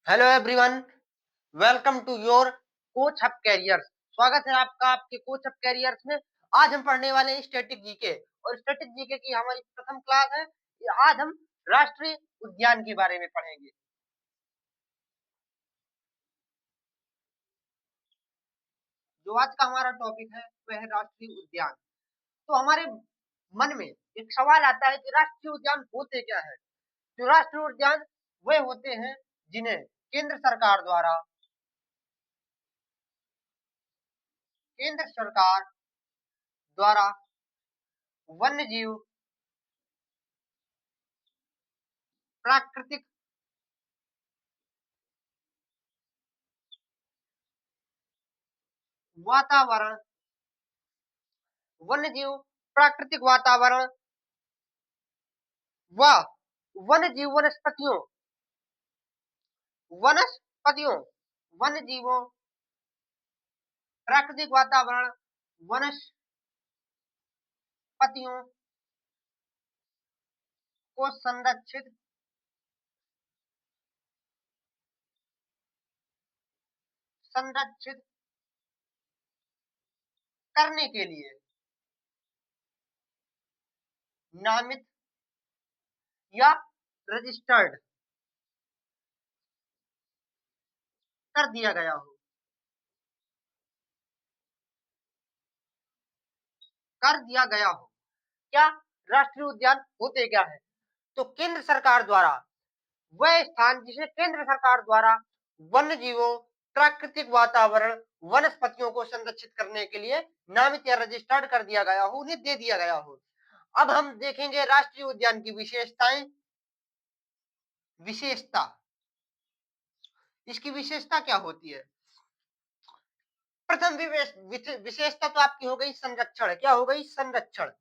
Hello everyone, welcome to your coach hub careers. स्वागत है आपका आपके कोच हब कैरियर्स में। आज हम पढ़ने वाले हैं स्टैटिक जीके और स्टैटिक जीके की हमारी प्रथम क्लास है। आज हम राष्ट्रीय उद्यान के बारे में पढ़ेंगे। जो आज का हमारा टॉपिक है वह है राष्ट्रीय उद्यान। तो हमारे मन में एक सवाल आता है कि राष्ट्रीय उद्यान होते क्या है। जो राष्ट्रीय उद्यान वे होते हैं जिन्हें केंद्र सरकार द्वारा वन्य जीव, प्राकृतिक वातावरण, वन्य जीव, प्राकृतिक वातावरण व वन्य जीव वनस्पतियों, वन्य जीवों, प्राकृतिक वातावरण, वनस्पतियों को संरक्षित करने के लिए नामित या रजिस्टर्ड कर दिया गया हो। क्या राष्ट्रीय उद्यान होते क्या है? तो केंद्र सरकार द्वारा वह स्थान जिसे केंद्र सरकार द्वारा वन्य जीवों, प्राकृतिक वातावरण, वनस्पतियों को संरक्षित करने के लिए नामित या रजिस्टर्ड कर दिया गया हो, उन्हें दे दिया गया हो। अब हम देखेंगे राष्ट्रीय उद्यान की विशेषताएं। विशेषता, इसकी विशेषता क्या होती है? प्रथम विशेषता तो आपकी हो गई संरक्षण। क्या हो गई? संरक्षण।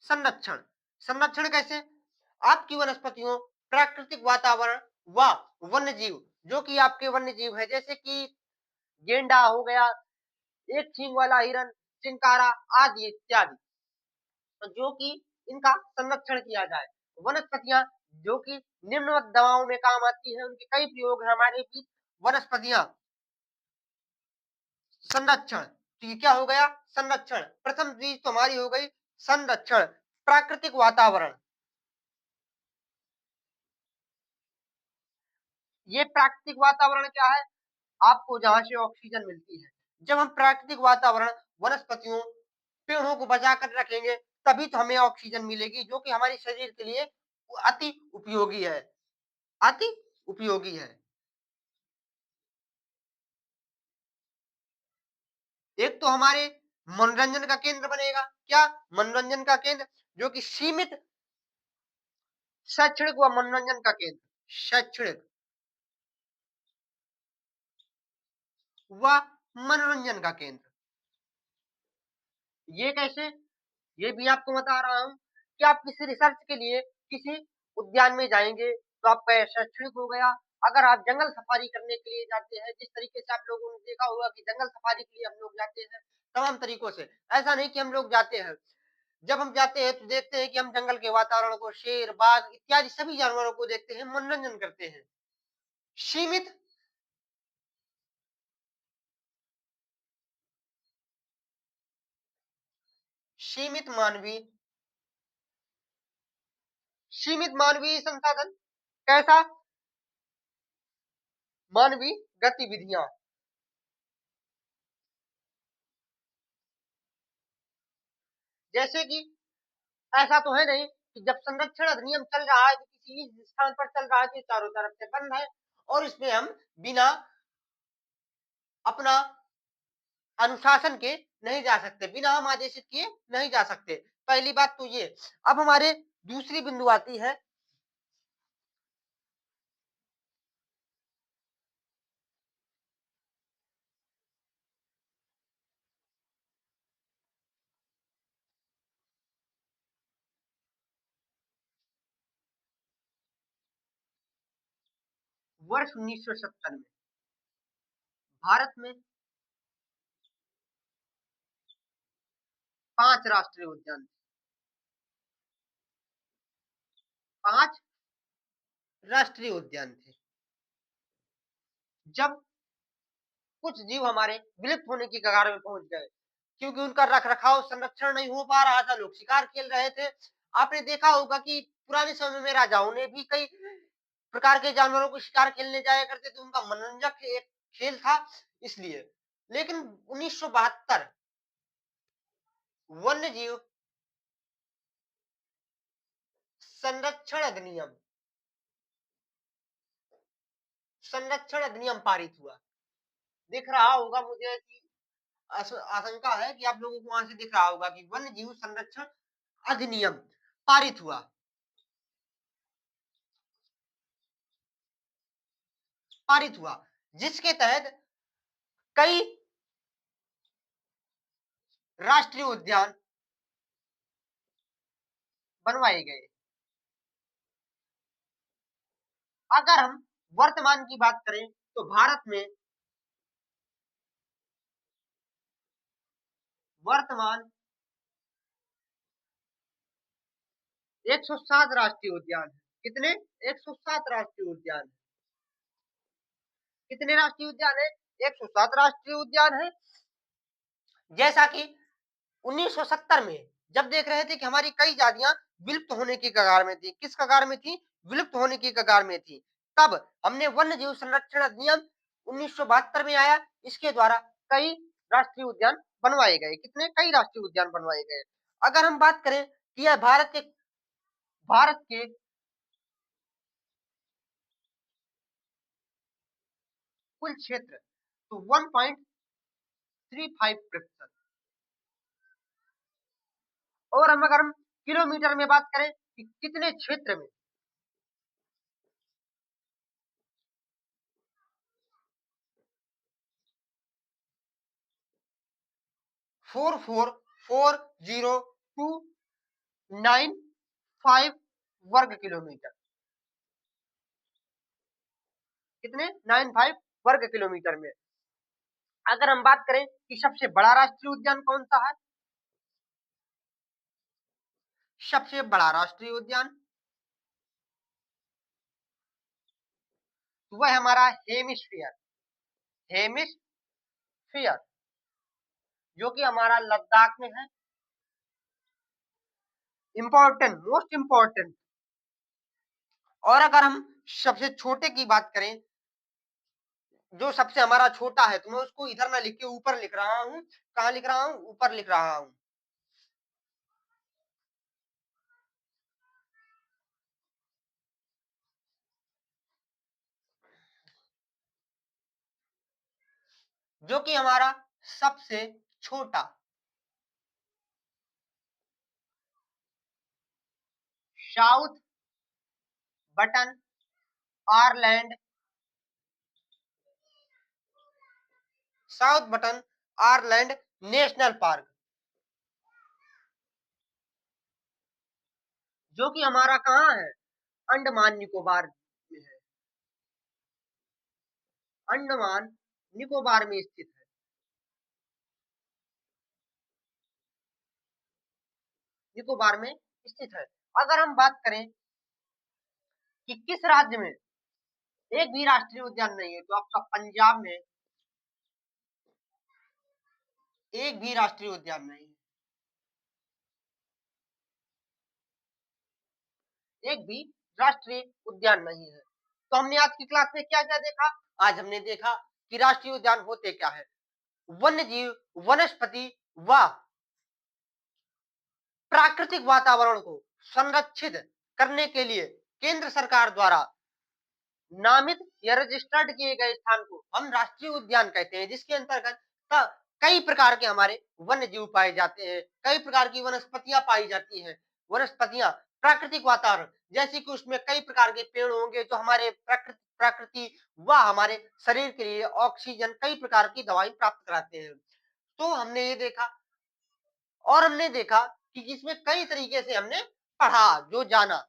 संरक्षण संरक्षण कैसे? आपकी वनस्पतियों, प्राकृतिक वातावरण व वन्य जीव, जो कि आपके वन्य जीव है, जैसे कि गेंडा हो गया, एक सींग वाला हिरन, चिंकारा आदि इत्यादि, जो कि इनका संरक्षण किया जाए। वनस्पतियां जो कि निम्नवत दवाओं में काम आती है, उनके कई प्रयोग है हमारे बीच। वनस्पतियां संरक्षण, तो ये क्या हो गया? संरक्षण। प्रथम चीज तो हमारी हो गई संरक्षण। प्राकृतिक वातावरण, ये प्राकृतिक वातावरण क्या है? आपको जहां से ऑक्सीजन मिलती है। जब हम प्राकृतिक वातावरण, वनस्पतियों, पेड़ों को बचा कर रखेंगे तभी तो हमें ऑक्सीजन मिलेगी, जो कि हमारे शरीर के लिए अति उपयोगी है। अति उपयोगी है। एक तो हमारे मनोरंजन का केंद्र बनेगा। क्या? मनोरंजन का केंद्र, जो कि सीमित शैक्षणिक व मनोरंजन का केंद्र, शैक्षणिक व मनोरंजन का केंद्र। ये कैसे? ये भी आपको बता रहा हूं कि आप किसी रिसर्च के लिए किसी उद्यान में जाएंगे तो आपका शैक्षणिक हो गया। अगर आप जंगल सफारी करने के लिए जाते हैं, जिस तरीके से आप लोगों ने देखा होगा कि जंगल सफारी के लिए हम लोग जाते हैं तमाम तरीकों से, ऐसा नहीं कि हम लोग जाते हैं। जब हम जाते हैं तो देखते हैं कि हम जंगल के वातावरण को, शेर, बाघ इत्यादि सभी जानवरों को देखते हैं, मनोरंजन करते हैं। सीमित सीमित मानवीय सीमित मानवीय संसाधन। कैसा? मानवीय गतिविधियां। जैसे कि ऐसा तो है नहीं कि जब संरक्षण अधिनियम चल रहा है तो किसी स्थान पर चल रहा है तो चारों तरफ से बंद है और इसमें हम बिना अपना अनुशासन के नहीं जा सकते, बिना हम आदेशित किए नहीं जा सकते। पहली बात तो ये। अब हमारे दूसरी बिंदु आती है वर्ष 1970 में भारत में 5 राष्ट्रीय उद्यान, 5 राष्ट्रीय उद्यान थे। जब कुछ जीव हमारे विलुप्त होने की कगार में पहुंच गए क्योंकि उनका रख-रखाव, संरक्षण नहीं हो पा रहा था, लोग शिकार खेल रहे थे। आपने देखा होगा कि पुराने समय में राजाओं ने भी कई प्रकार के जानवरों को शिकार खेलने जाया करते थे, उनका मनोरंजक एक खेल था इसलिए। लेकिन 1972 वन्य जीव संरक्षण अधिनियम पारित हुआ। दिख रहा होगा मुझे कि आशंका है कि आप लोगों को वहां से दिख रहा होगा कि वन्य जीव संरक्षण अधिनियम पारित हुआ। जिसके तहत कई राष्ट्रीय उद्यान बनवाए गए। अगर हम वर्तमान की बात करें तो भारत में वर्तमान 107 राष्ट्रीय उद्यान है। कितने? 107 राष्ट्रीय उद्यान है। कितने राष्ट्रीय उद्यान है? 107 राष्ट्रीय उद्यान है। जैसा कि 1970 में जब देख रहे थे कि हमारी कई जातियां विलुप्त होने की कगार में थी। किस कगार में थी? विलुप्त होने की कगार में थी। तब हमने वन्य जीव संरक्षण अधिनियम 1972 में आया। इसके द्वारा कई राष्ट्रीय उद्यान बनवाए गए। कितने? कई राष्ट्रीय उद्यान बनवाए गए। अगर हम बात करें कि यह भारत के कुल क्षेत्र तो 1.35%। और अगर हम किलोमीटर में बात करें कि कितने क्षेत्र में 4440295 वर्ग किलोमीटर। कितने? 95 वर्ग किलोमीटर में। अगर हम बात करें कि सबसे बड़ा राष्ट्रीय उद्यान कौन सा है? सबसे बड़ा राष्ट्रीय उद्यान वह हमारा हेमिस्फीयर जो कि हमारा लद्दाख में है। Most important. और अगर हम सबसे छोटे की बात करें, जो सबसे हमारा छोटा है, तो मैं उसको इधर ना लिख के ऊपर लिख रहा हूं। कहां लिख रहा हूं? ऊपर लिख रहा हूं। जो कि हमारा सबसे छोटा south button Ireland national park, जो कि हमारा कहां है? अंडमान निकोबार में है। अंडमान निकोबार में स्थित है। निकोबार में स्थित है। अगर हम बात करें कि किस राज्य में एक भी राष्ट्रीय उद्यान नहीं है, तो आपका पंजाब में एक भी राष्ट्रीय उद्यान नहीं है। एक भी राष्ट्रीय उद्यान नहीं है। तो हमने आज की क्लास में क्या क्या देखा? आज हमने देखा कि राष्ट्रीय उद्यान होते क्या है। वन्य जीव, वनस्पति व प्राकृतिक वातावरण को संरक्षित करने के लिए केंद्र सरकार द्वारा नामित या रजिस्टर्ड किए गए स्थान को हम राष्ट्रीय उद्यान कहते हैं, जिसके अंतर्गत कई प्रकार के हमारे वन्य जीव पाए जाते हैं, कई प्रकार की वनस्पतियां पाई जाती हैं। वनस्पतियां प्राकृतिक वातावरण, जैसे कि उसमें कई प्रकार के पेड़ होंगे जो हमारे प्रकृति व हमारे शरीर के लिए ऑक्सीजन, कई प्रकार की दवाई प्राप्त कराते हैं। तो हमने ये देखा और हमने देखा कि इसमें कई तरीके से हमने पढ़ा, जो जाना